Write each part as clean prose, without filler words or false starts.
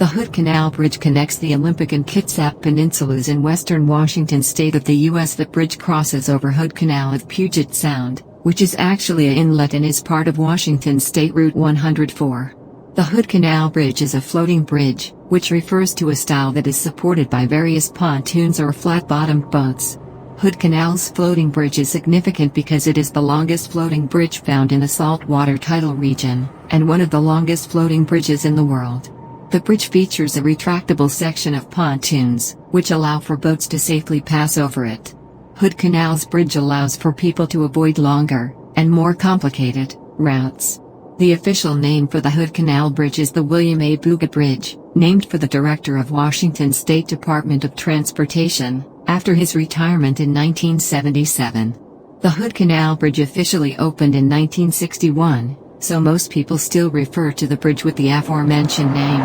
The Hood Canal Bridge connects the Olympic and Kitsap Peninsulas in western Washington state of the U.S. The bridge crosses over Hood Canal at Puget Sound, which is actually an inlet and is part of Washington State Route 104. The Hood Canal Bridge is a floating bridge, which refers to a style that is supported by various pontoons or flat-bottomed boats. Hood Canal's floating bridge is significant because it is the longest floating bridge found in the saltwater tidal region, and one of the longest floating bridges in the world. The bridge features a retractable section of pontoons, which allow for boats to safely pass over it. Hood Canal's bridge allows for people to avoid longer, and more complicated, routes. The official name for the Hood Canal Bridge is the William A. Booga Bridge, named for the director of Washington State Department of Transportation, after his retirement in 1977. The Hood Canal Bridge officially opened in 1961. So most people still refer to the bridge with the aforementioned name.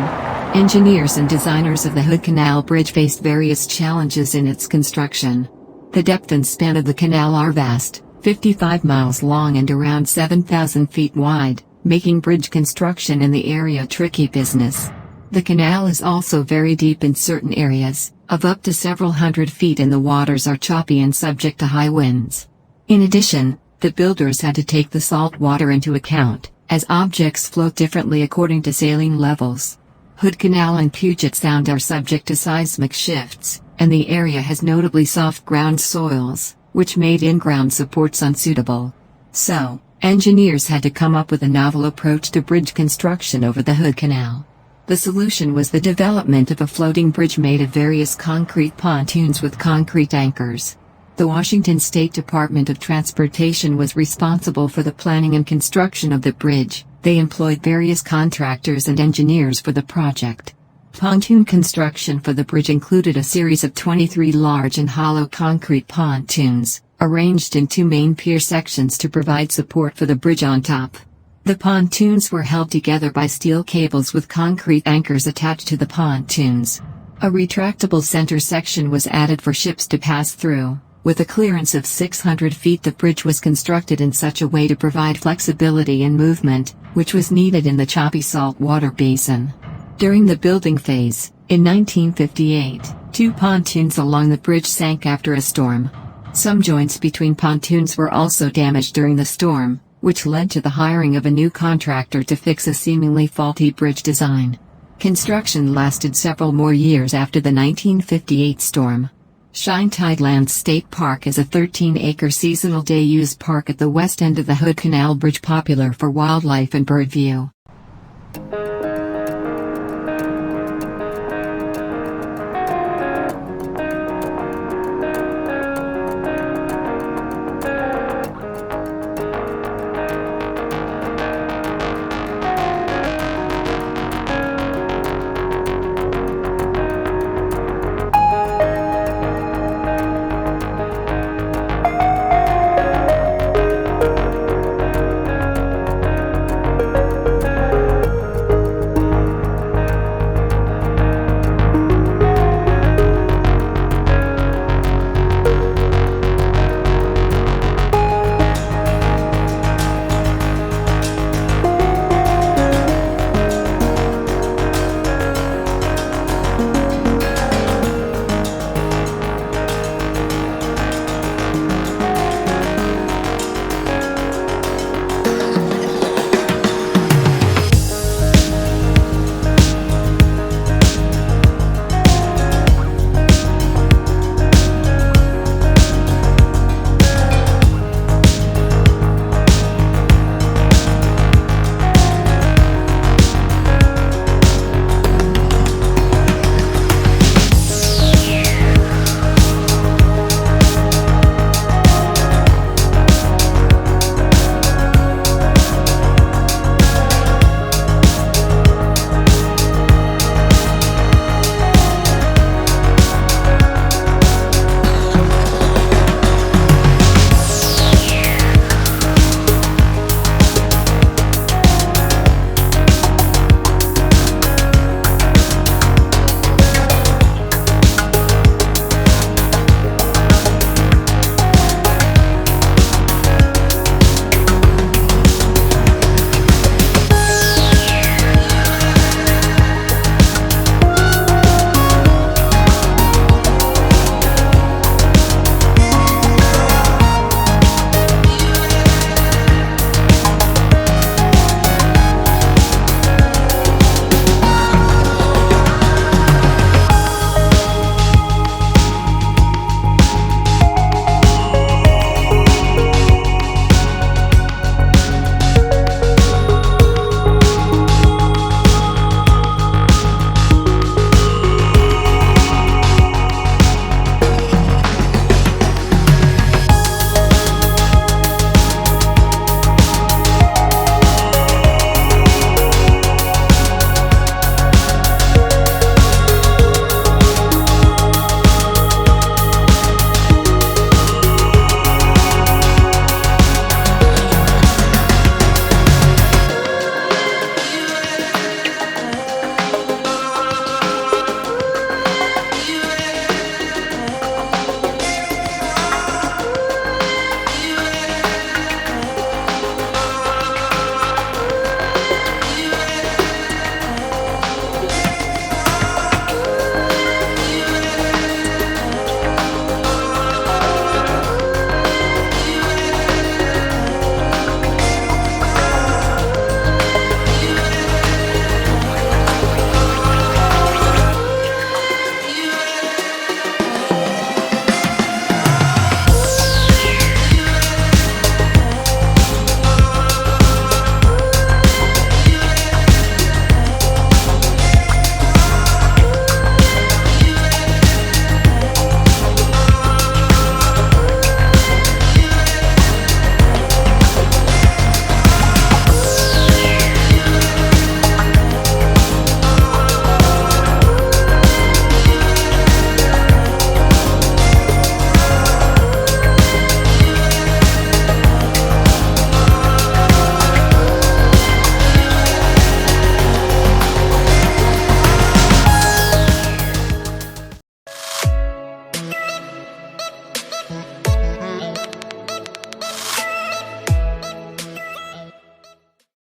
Engineers and designers of the Hood Canal Bridge faced various challenges in its construction. The depth and span of the canal are vast, 55 miles long and around 7,000 feet wide, making bridge construction in the area a tricky business. The canal is also very deep in certain areas, of up to several hundred feet, and the waters are choppy and subject to high winds. In addition, the builders had to take the salt water into account, as objects float differently according to saline levels. Hood Canal and Puget Sound are subject to seismic shifts, and the area has notably soft ground soils, which made in-ground supports unsuitable. So, engineers had to come up with a novel approach to bridge construction over the Hood Canal. The solution was the development of a floating bridge made of various concrete pontoons with concrete anchors. The Washington State Department of Transportation was responsible for the planning and construction of the bridge. They employed various contractors and engineers for the project. Pontoon construction for the bridge included a series of 23 large and hollow concrete pontoons, arranged in two main pier sections to provide support for the bridge on top. The pontoons were held together by steel cables with concrete anchors attached to the pontoons. A retractable center section was added for ships to pass through. With a clearance of 600 feet, the bridge was constructed in such a way to provide flexibility in movement, which was needed in the choppy saltwater basin. During the building phase, in 1958, two pontoons along the bridge sank after a storm. Some joints between pontoons were also damaged during the storm, which led to the hiring of a new contractor to fix a seemingly faulty bridge design. Construction lasted several more years after the 1958 storm. Tidelands State Park is a 13-acre seasonal day-use park at the west end of the Hood Canal Bridge, popular for wildlife and bird view.